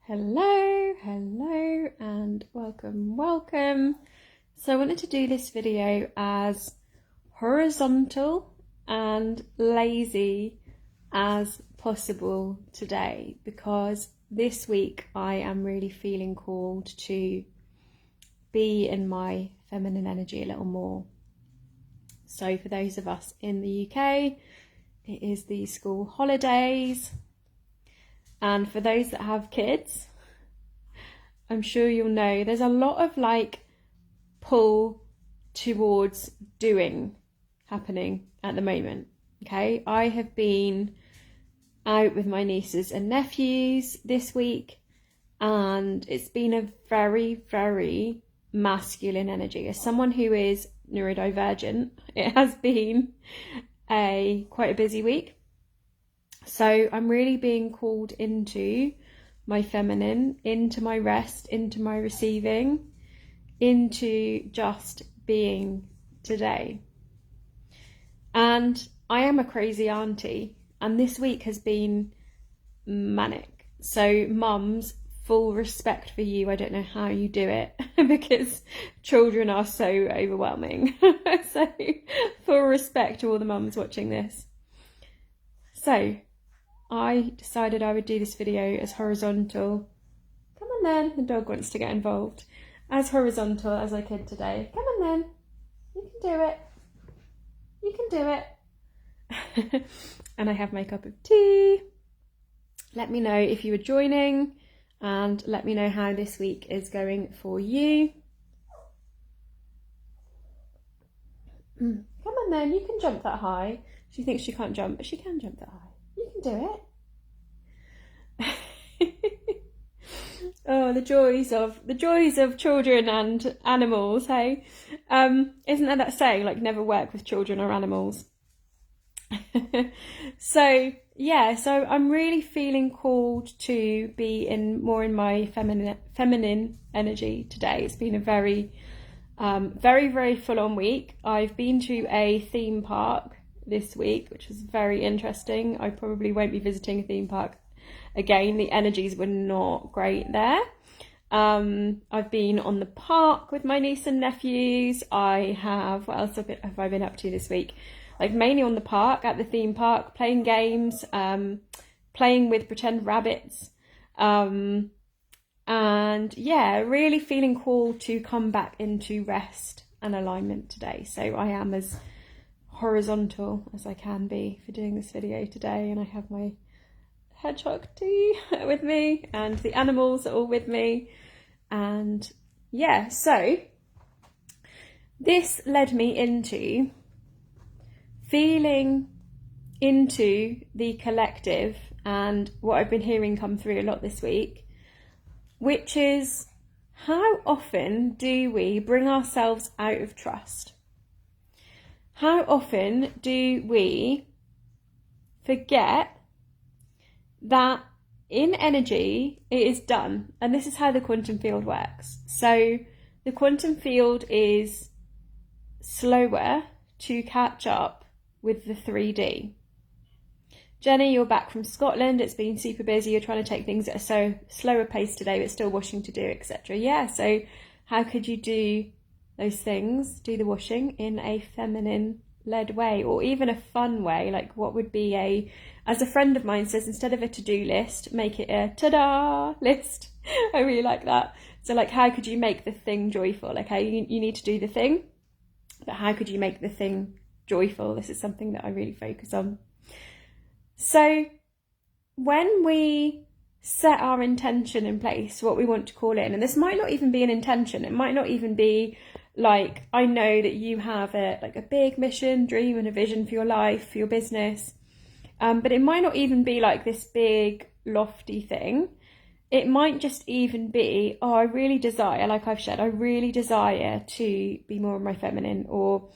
Hello, and welcome. So I wanted to do this video as horizontal and lazy as possible today, because this week I am really feeling called to be in my feminine energy a little more. So for those of us in the UK, it is the school holidays. And for those that have kids, I'm sure you'll know there's a lot of pull towards doing happening at the moment. Okay, I have been out with my nieces and nephews this week, and it's been a very, very masculine energy. As someone who is neurodivergent, it has been quite a busy week. So I'm really being called into my feminine, into my rest, into my receiving, into just being today. And I am a crazy auntie, and this week has been manic. So mums, full respect for you. I don't know how you do it because children are so overwhelming. So full respect to all the mums watching this. So I decided I would do this video as horizontal. Come on then, the dog wants to get involved. As horizontal as I could today. Come on then, you can do it. You can do it. And I have my cup of tea. Let me know if you are joining, and let me know how this week is going for you. Come on then, you can jump that high. She thinks she can't jump, but she can jump that high. You can do it. Oh, the joys of children and animals, hey? Isn't there that saying, never work with children or animals? So I'm really feeling called to be more in my feminine energy today. It's been a very, very full-on week. I've been to a theme park this week, which was very interesting. I probably won't be visiting a theme park again. The energies were not great there. I've been on the park with my niece and nephews. What else have I been up to this week? Mainly on the park, at the theme park, playing games, playing with pretend rabbits, and really feeling called to come back into rest and alignment today. So I am as horizontal as I can be for doing this video today, and I have my hedgehog tea with me, and the animals are all with me, and so this led me into feeling into the collective, and what I've been hearing come through a lot this week, which is how often do we bring ourselves out of trust? How often do we forget that in energy it is done? And this is how the quantum field works. So the quantum field is slower to catch up with the 3D. Jenny, you're back from Scotland. It's been super busy. You're trying to take things at a slower pace today, but still washing to do, etc. Yeah, so how could you do those things, do the washing in a feminine led way, or even a fun way? What would be as a friend of mine says, instead of a to-do list, make it a ta-da list. I really like that. So how could you make the thing joyful? Okay, you need to do the thing, but how could you make the thing joyful? This is something that I really focus on. So when we set our intention in place, what we want to call in, and this might not even be an intention, it might not even be I know that you have a big mission, dream, and a vision for your life, for your business, but it might not even be this big lofty thing. It might just even be, I really desire, like I've shared, I really desire to be more of my feminine, or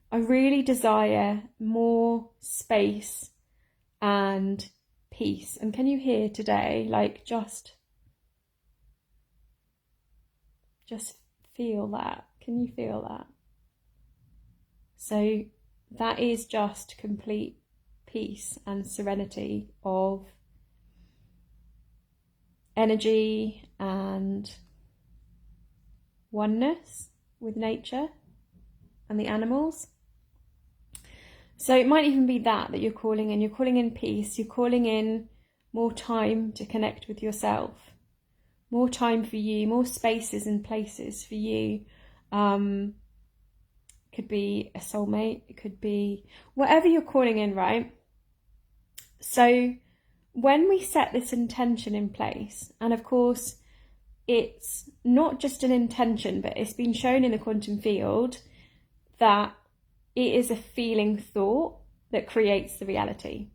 I really desire more space and peace. And can you hear today, just feel that? Can you feel that? So that is just complete peace and serenity of energy and oneness with nature and the animals. So it might even be that you're calling in. You're calling in peace. You're calling in more time to connect with yourself. More time for you, more spaces and places for you. Could be a soulmate. It could be whatever you're calling in, right? So when we set this intention in place, and of course, it's not just an intention, but it's been shown in the quantum field that it is a feeling thought that creates the reality.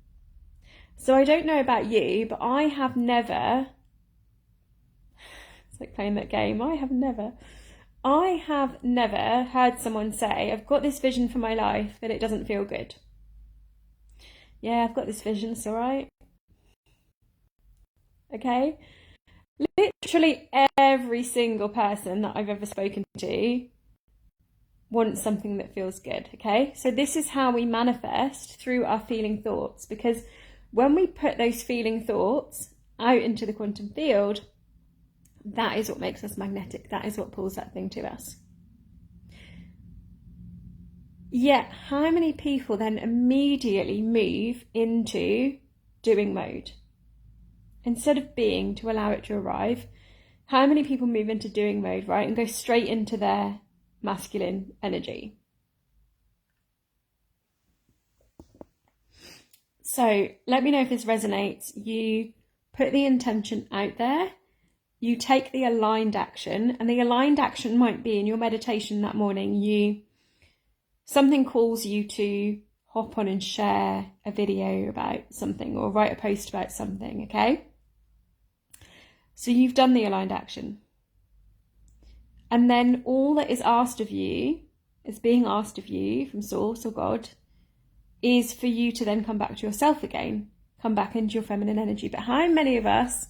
So I don't know about you, but I have never, it's like playing that game, I have never heard someone say, I've got this vision for my life, but it doesn't feel good. Yeah, I've got this vision, it's all right. Okay? Literally every single person that I've ever spoken to wants something that feels good, okay? So this is how we manifest through our feeling thoughts, because when we put those feeling thoughts out into the quantum field, that is what makes us magnetic. That is what pulls that thing to us. Yet, how many people then immediately move into doing mode? Instead of being, to allow it to arrive, how many people move into doing mode, right, and go straight into their masculine energy? So let me know if this resonates. You put the intention out there, you take the aligned action, and the aligned action might be in your meditation that morning, something calls you to hop on and share a video about something or write a post about something, okay? So you've done the aligned action. And then all that is asked of you, is being asked of you from Source or God, is for you to then come back to yourself again, come back into your feminine energy. But how many of us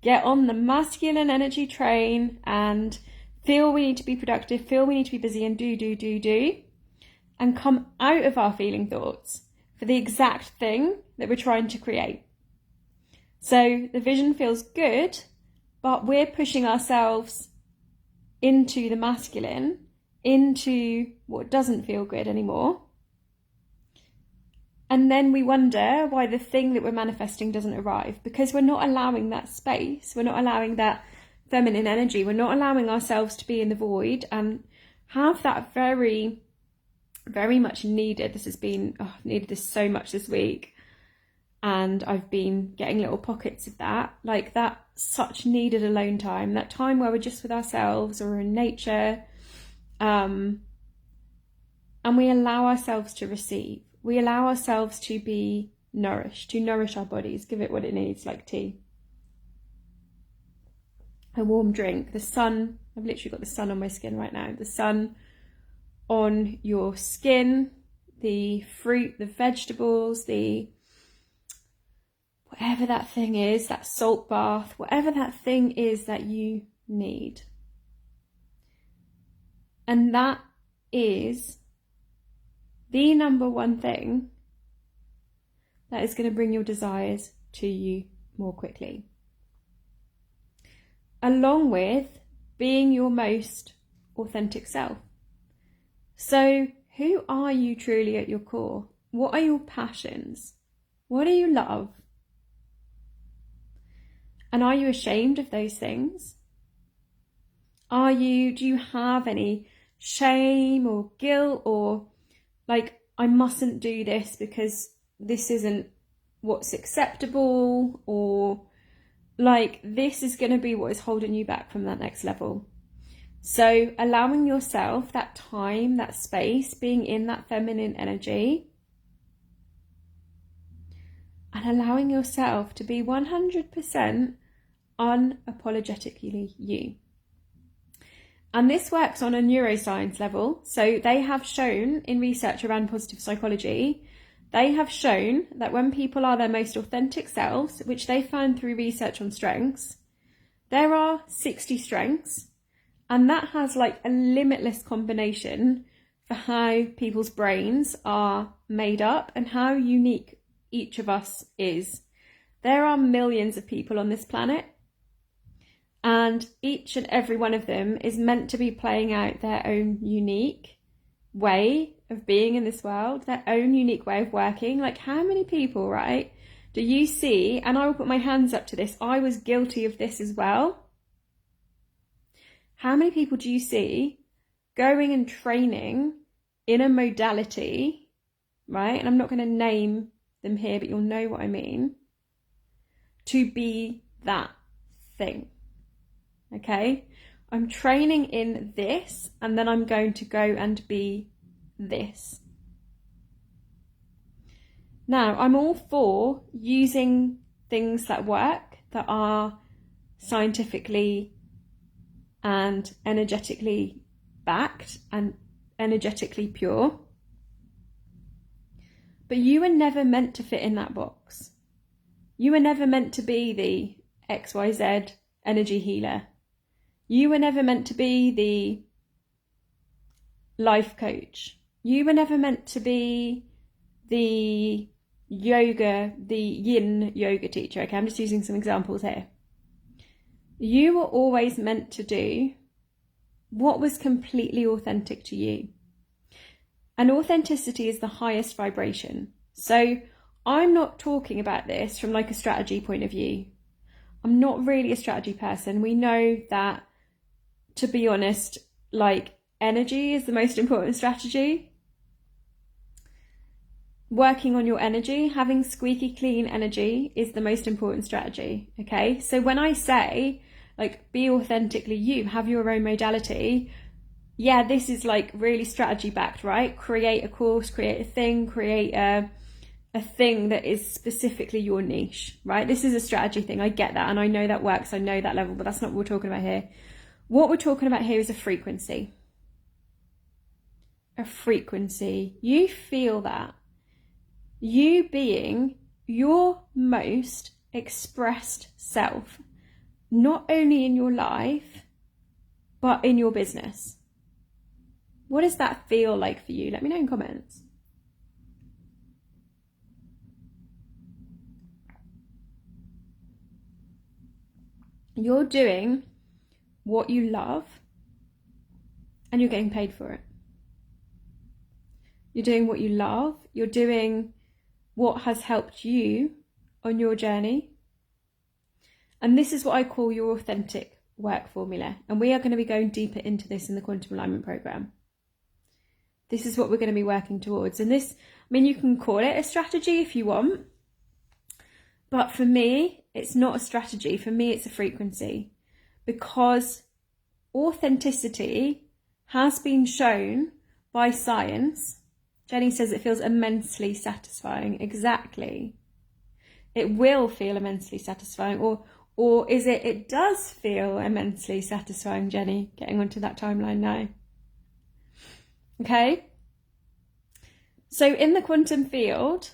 get on the masculine energy train and feel we need to be productive, feel we need to be busy and do, and come out of our feeling thoughts for the exact thing that we're trying to create? So the vision feels good, but we're pushing ourselves into the masculine, into what doesn't feel good anymore. And then we wonder why the thing that we're manifesting doesn't arrive, because we're not allowing that space. We're not allowing that feminine energy. We're not allowing ourselves to be in the void and have that very, very much needed. This has been, I've needed this so much this week. And I've been getting little pockets of that, like that such needed alone time, that time where we're just with ourselves or in nature. And we allow ourselves to receive. We allow ourselves to be nourished, to nourish our bodies, give it what it needs, like tea. A warm drink, the sun. I've literally got the sun on my skin right now. The sun on your skin, the fruit, the vegetables, whatever that thing is, that salt bath, whatever that thing is that you need. And that is the number one thing that is going to bring your desires to you more quickly. Along with being your most authentic self. So, who are you truly at your core? What are your passions? What do you love? And are you ashamed of those things? Do you have any shame or guilt or like, I mustn't do this because this isn't what's acceptable, or like this is going to be what is holding you back from that next level? So allowing yourself that time, that space, being in that feminine energy, and allowing yourself to be 100% unapologetically you. And this works on a neuroscience level. So they have shown in research around positive psychology, they have shown that when people are their most authentic selves, which they found through research on strengths, there are 60 strengths, and that has like a limitless combination for how people's brains are made up and how unique each of us is. There are millions of people on this planet, And each and every one of them is meant to be playing out their own unique way of being in this world, their own unique way of working. Like, how many people, right, do you see, and I will put my hands up to this, I was guilty of this as well. How many people do you see going and training in a modality, right? And I'm not going to name them here, but you'll know what I mean, to be that thing. Okay? I'm training in this, and then I'm going to go and be this. Now, I'm all for using things that work, that are scientifically and energetically backed and energetically pure. But you were never meant to fit in that box. You were never meant to be the XYZ energy healer. You were never meant to be the life coach. You were never meant to be the yin yoga teacher. Okay, I'm just using some examples here. You were always meant to do what was completely authentic to you. And authenticity is the highest vibration. So I'm not talking about this from like a strategy point of view. I'm not really a strategy person. We know that, to be honest, like, energy is the most important strategy. Working on your energy, having squeaky clean energy is the most important strategy. Okay, so when I say, like, be authentically you, have your own modality, yeah, this is like really strategy backed, right? Create a course, create a thing, create a thing that is specifically your niche, right? This is a strategy thing. I get that, and I know that works. I know that level, but that's not what we're talking about here. What we're talking about here is a frequency. A frequency. You feel that. You being your most expressed self, not only in your life, but in your business. What does that feel like for you? Let me know in comments. You're doing what you love, and you're getting paid for it. You're doing what you love. You're doing what has helped you on your journey. And this is what I call your authentic work formula. And we are going to be going deeper into this in the Quantum Alignment Program. This is what we're going to be working towards. And this, I mean, you can call it a strategy if you want. But for me, it's not a strategy. For me, it's a frequency. Because authenticity has been shown by science. Jenny says it feels immensely satisfying. Exactly. It will feel immensely satisfying. Or is it, it does feel immensely satisfying, Jenny? Getting onto that timeline now. Okay? So in the quantum field,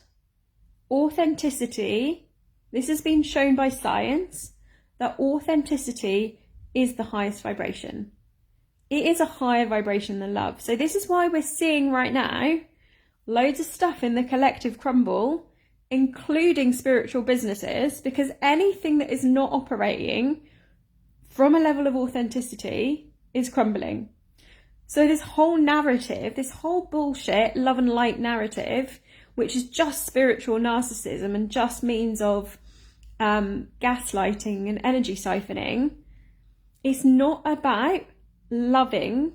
authenticity, this has been shown by science, that authenticity is the highest vibration. It is a higher vibration than love. So this is why we're seeing right now loads of stuff in the collective crumble, including spiritual businesses, because anything that is not operating from a level of authenticity is crumbling. So this whole narrative, this whole bullshit love and light narrative, which is just spiritual narcissism and just means of gaslighting and energy siphoning, it's not about loving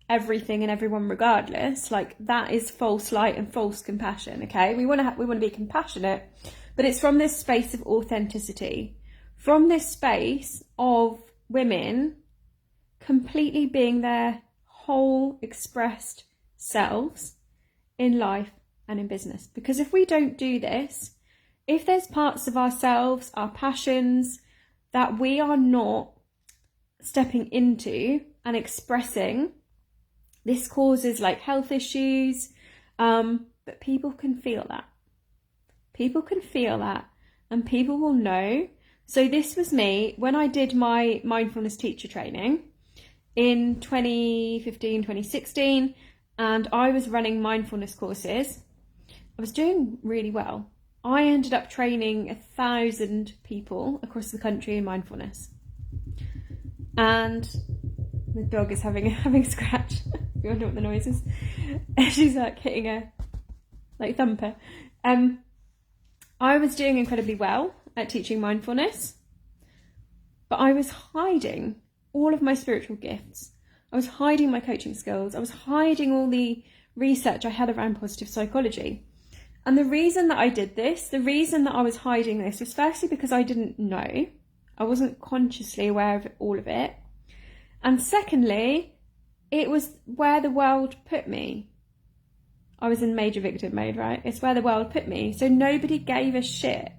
everything and everyone regardless. Like, that is false light and false compassion. Okay, we want to be compassionate, but it's from this space of authenticity, from this space of women completely being their whole expressed selves in life and in business. Because if we don't do this, if there's parts of ourselves, our passions, that we are not stepping into and expressing, this causes like health issues, but people can feel that. People can feel that, and people will know. So this was me when I did my mindfulness teacher training in 2015, 2016, and I was running mindfulness courses. I was doing really well. I ended up training 1,000 people across the country in mindfulness. And the dog is having a scratch. You wonder what the noise is. She's like hitting a thumper. I was doing incredibly well at teaching mindfulness, but I was hiding all of my spiritual gifts. I was hiding my coaching skills. I was hiding all the research I had around positive psychology. And the reason that I did this, the reason that I was hiding this was firstly because I didn't know. I wasn't consciously aware of all of it. And secondly, it was where the world put me. I was in major victim mode, right? It's where the world put me. So nobody gave a shit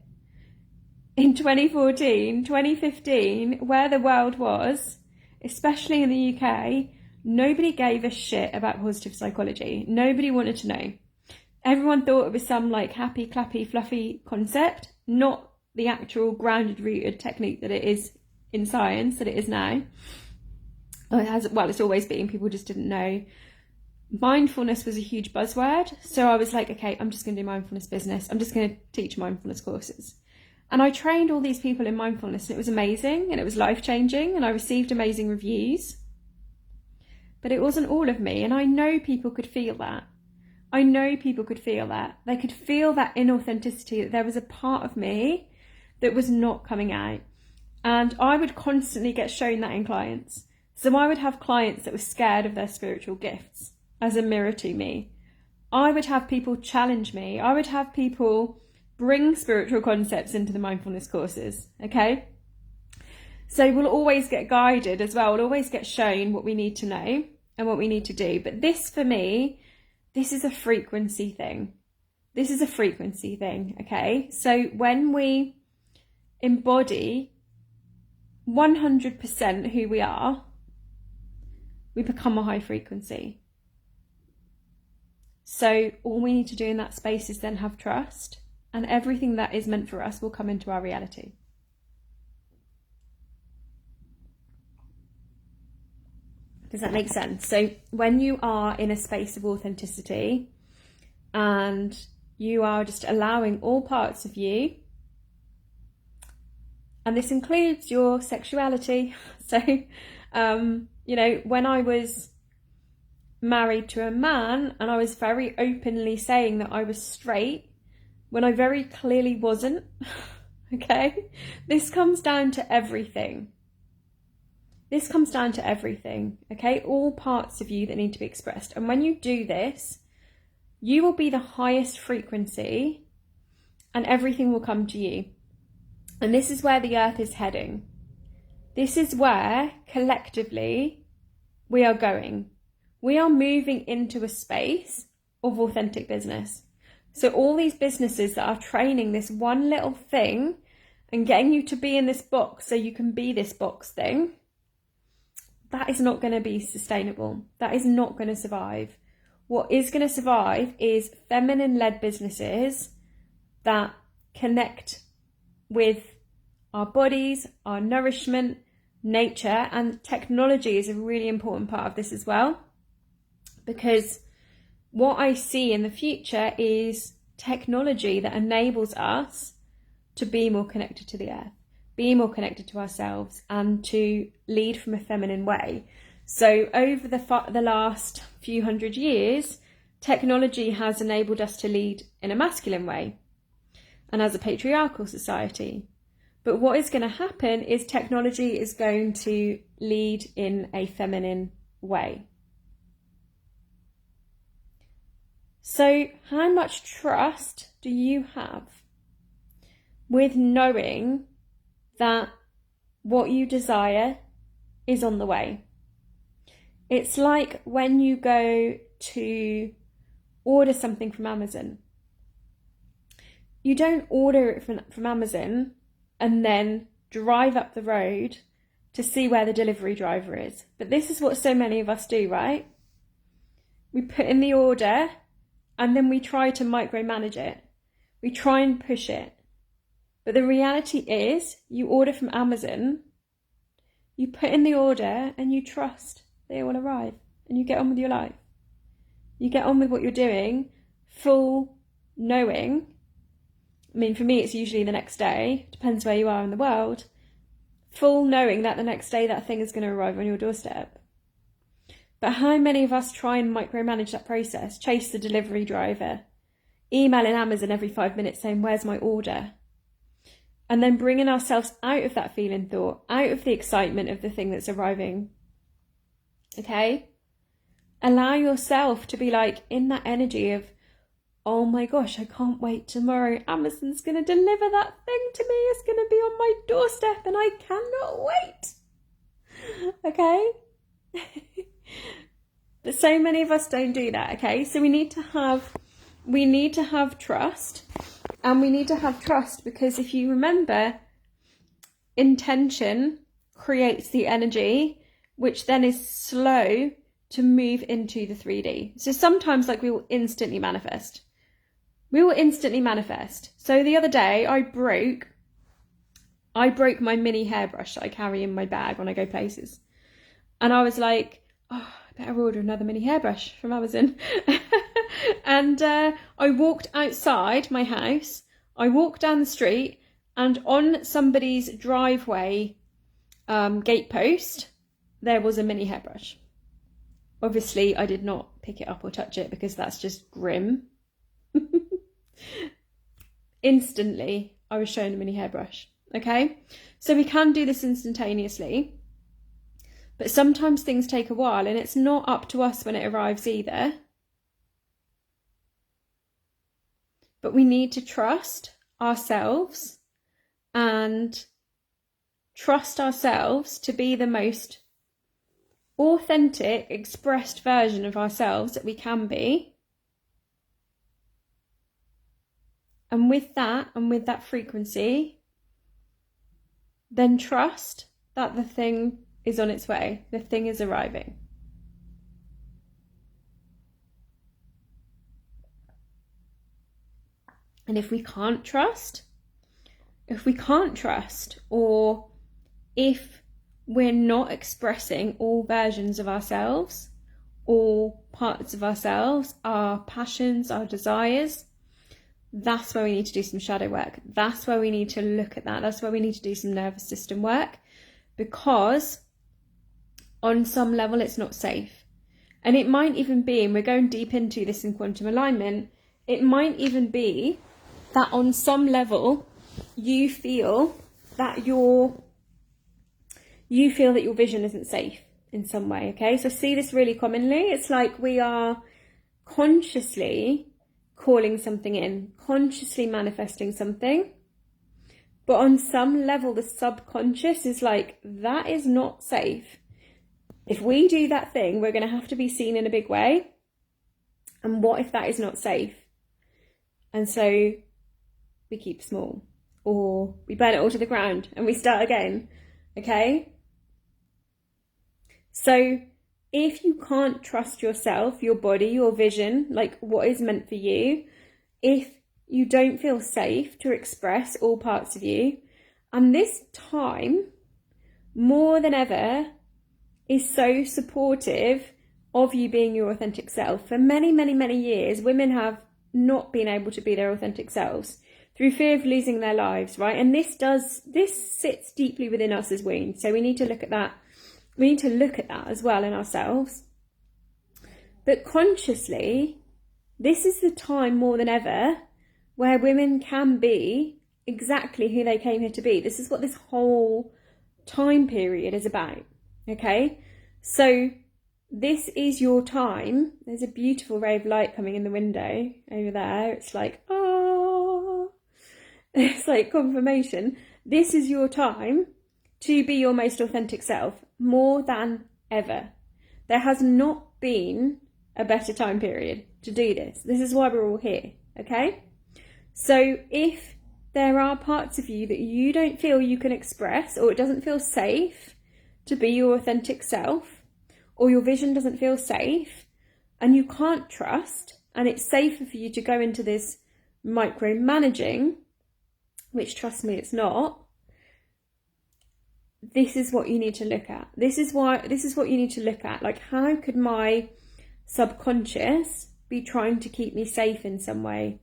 in 2014, 2015, where the world was, especially in the UK. Nobody gave a shit about positive psychology. Nobody wanted to know. Everyone thought it was some like happy, clappy, fluffy concept, not the actual grounded, rooted technique that it is in science, that it is now. It's always been. People just didn't know. Mindfulness was a huge buzzword. So I was like, okay, I'm just going to do mindfulness business. I'm just going to teach mindfulness courses. And I trained all these people in mindfulness, and it was amazing and it was life-changing, and I received amazing reviews. But it wasn't all of me, and I know people could feel that. I know people could feel that. They could feel that inauthenticity, that there was a part of me that was not coming out. And I would constantly get shown that in clients. So I would have clients that were scared of their spiritual gifts as a mirror to me. I would have people challenge me. I would have people bring spiritual concepts into the mindfulness courses, okay? So we'll always get guided as well. We'll always get shown what we need to know and what we need to do. But this, for me, this is a frequency thing. This is a frequency thing, okay? So when we embody 100% who we are, we become a high frequency. So all we need to do in that space is then have trust, and everything that is meant for us will come into our reality. Does that make sense? So when you are in a space of authenticity and you are just allowing all parts of you, and this includes your sexuality. So, when I was married to a man and I was very openly saying that I was straight when I very clearly wasn't, okay? This comes down to everything. This comes down to everything, okay? All parts of you that need to be expressed. And when you do this, you will be the highest frequency and everything will come to you. And this is where the earth is heading. This is where, collectively, we are going. We are moving into a space of authentic business. So all these businesses that are training this one little thing and getting you to be in this box so you can be this box thing, that is not going to be sustainable. That is not going to survive. What is going to survive is feminine-led businesses that connect with our bodies, our nourishment, nature, and technology is a really important part of this as well. Because what I see in the future is technology that enables us to be more connected to the earth, be more connected to ourselves, and to lead from a feminine way. So over the last few hundred years, technology has enabled us to lead in a masculine way and as a patriarchal society. But what is going to happen is technology is going to lead in a feminine way. So how much trust do you have with knowing that what you desire is on the way? It's like when you go to order something from Amazon. You don't order it from Amazon and then drive up the road to see where the delivery driver is. But this is what so many of us do, right? We put in the order and then we try to micromanage it. We try and push it. But the reality is, you order from Amazon, you put in the order and you trust that it will arrive and you get on with your life. You get on with what you're doing, full knowing I mean, for me, it's usually the next day, depends where you are in the world, full knowing that the next day that thing is going to arrive on your doorstep. But how many of us try and micromanage that process, chase the delivery driver, emailing Amazon every 5 minutes saying, where's my order? And then bringing ourselves out of that feeling thought, out of the excitement of the thing that's arriving. Okay? Allow yourself to be like in that energy of, oh my gosh, I can't wait tomorrow. Amazon's going to deliver that thing to me. It's going to be on my doorstep and I cannot wait. Okay? But so many of us don't do that, okay? So we need to have trust. And we need to have trust because if you remember, intention creates the energy, which then is slow to move into the 3D. So sometimes like we will instantly manifest. So the other day I broke my mini hairbrush that I carry in my bag when I go places. And I was like, oh, I better order another mini hairbrush from Amazon. And I walked outside my house, I walked down the street, and on somebody's driveway gatepost, there was a mini hairbrush. Obviously, I did not pick it up or touch it because that's just grim. Instantly, I was shown a mini hairbrush. Okay? So we can do this instantaneously. But sometimes things take a while and it's not up to us when it arrives either. But we need to trust ourselves and trust ourselves to be the most authentic, expressed version of ourselves that we can be. And with that frequency, then trust that the thing is on its way. The thing is arriving. And if we can't trust, or if we're not expressing all versions of ourselves, all parts of ourselves, our passions, our desires, that's where we need to do some shadow work. That's where we need to look at that. That's where we need to do some nervous system work, because on some level it's not safe. And it might even be, and we're going deep into this in quantum alignment, it might even be that on some level you feel that your vision isn't safe in some way. Okay, so I see this really commonly. It's like we are consciously calling something in, consciously manifesting something, but on some level the subconscious is like, that is not safe. If we do that thing, we're going to have to be seen in a big way, and what if that is not safe? And so we keep small, or we burn it all to the ground and we start again. Okay, so if you can't trust yourself, your body, your vision, like what is meant for you, if you don't feel safe to express all parts of you, and this time more than ever is so supportive of you being your authentic self. For many, many, many years, women have not been able to be their authentic selves through fear of losing their lives, right? And this sits deeply within us as wounds. So we need to look at that. We need to look at that as well in ourselves. But consciously, this is the time more than ever where women can be exactly who they came here to be. This is what this whole time period is about. Okay? So this is your time. There's a beautiful ray of light coming in the window over there. It's like, oh, it's like confirmation. This is your time to be your most authentic self, more than ever. There has not been a better time period to do this. This is why we're all here, okay? So if there are parts of you that you don't feel you can express, or it doesn't feel safe to be your authentic self, or your vision doesn't feel safe, and you can't trust, and it's safer for you to go into this micromanaging, which, trust me, it's not, this is what you need to look at. This is what you need to look at. Like, how could my subconscious be trying to keep me safe in some way?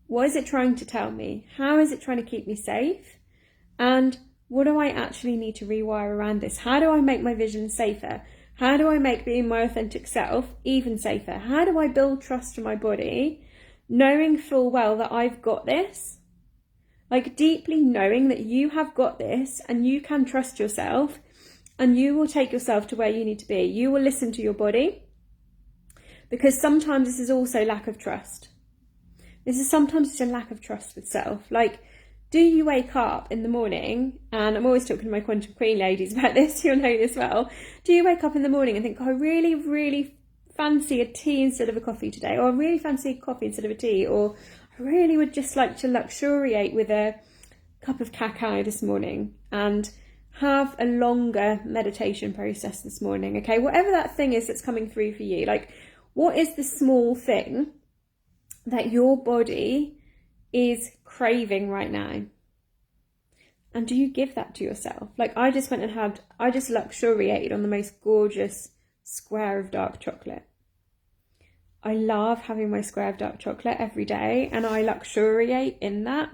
What is it trying to tell me? How is it trying to keep me safe? And what do I actually need to rewire around this? How do I make my vision safer? How do I make being my authentic self even safer? How do I build trust in my body, knowing full well that I've got this? Like deeply knowing that you have got this and you can trust yourself and you will take yourself to where you need to be. You will listen to your body, because sometimes this is also lack of trust. Sometimes it's a lack of trust with self. Like, do you wake up in the morning, and I'm always talking to my Quantum Queen ladies about this, you'll know this well. Do you wake up in the morning and think, oh, I really, really fancy a tea instead of a coffee today, or I really fancy a coffee instead of a tea, or I really would just like to luxuriate with a cup of cacao this morning and have a longer meditation process this morning, okay? Whatever that thing is that's coming through for you, like what is the small thing that your body is craving right now? And do you give that to yourself? Like I just luxuriated on the most gorgeous square of dark chocolate. I love having my square of dark chocolate every day, and I luxuriate in that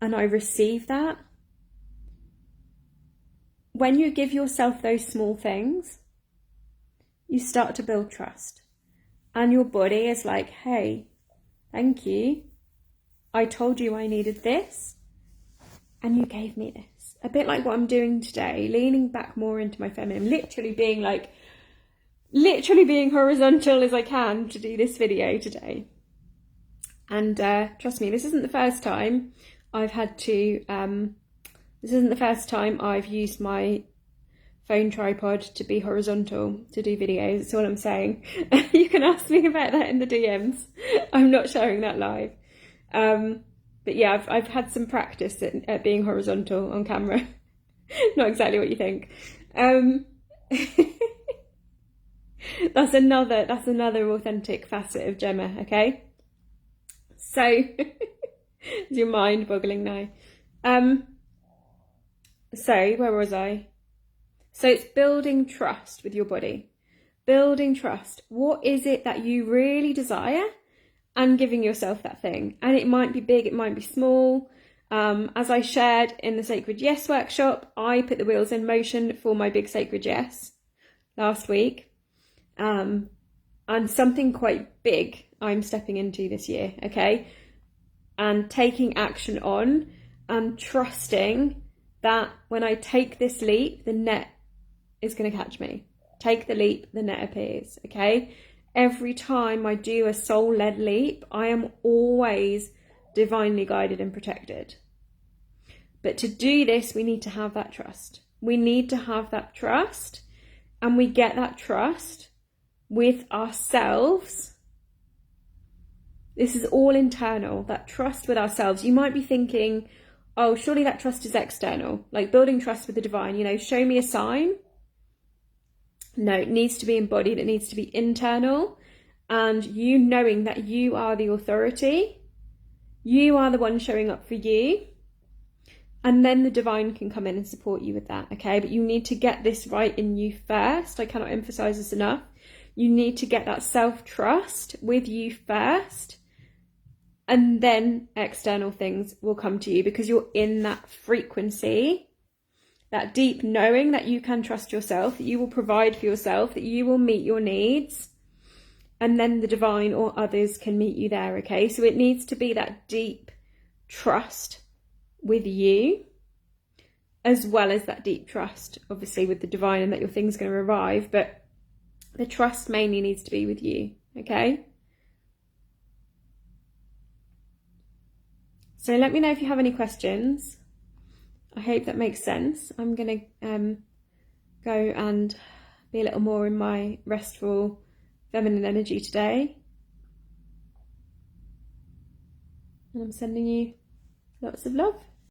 and I receive that. When you give yourself those small things, you start to build trust, and your body is like, hey, thank you. I told you I needed this and you gave me this. A bit like what I'm doing today, leaning back more into my feminine, literally being horizontal as I can to do this video today. And trust me, this isn't the first time I've used my phone tripod to be horizontal to do videos. That's all I'm saying. You can ask me about that in the DMs. I'm not showing that live. But yeah, I've had some practice at being horizontal on camera. Not exactly what you think. That's another authentic facet of Gemma, okay? So you're mind boggling now. So where was I? So it's building trust with your body. Building trust. What is it that you really desire? And giving yourself that thing. And it might be big, it might be small. As I shared in the Sacred Yes workshop, I put the wheels in motion for my big Sacred Yes last week. And something quite big I'm stepping into this year, okay? And taking action on and trusting that when I take this leap, the net is going to catch me. Take the leap, the net appears, okay? Every time I do a soul-led leap, I am always divinely guided and protected. But to do this, we need to have that trust. We need to have that trust, and we get that trust with ourselves. This is all internal, that trust with ourselves. You might be thinking, oh, surely that trust is external, like building trust with the divine, show me a sign. No, it needs to be embodied, it needs to be internal, and you knowing that you are the authority, you are the one showing up for you, and then the divine can come in and support you with that, okay? But you need to get this right in you first. I cannot emphasize this enough. You need to get that self-trust with you first, and then external things will come to you because you're in that frequency. That deep knowing that you can trust yourself, that you will provide for yourself, that you will meet your needs, and then the divine or others can meet you there, okay? So it needs to be that deep trust with you, as well as that deep trust, obviously, with the divine and that your thing's going to arrive, but the trust mainly needs to be with you, okay? So let me know if you have any questions. I hope that makes sense. I'm going to go and be a little more in my restful feminine energy today. And I'm sending you lots of love.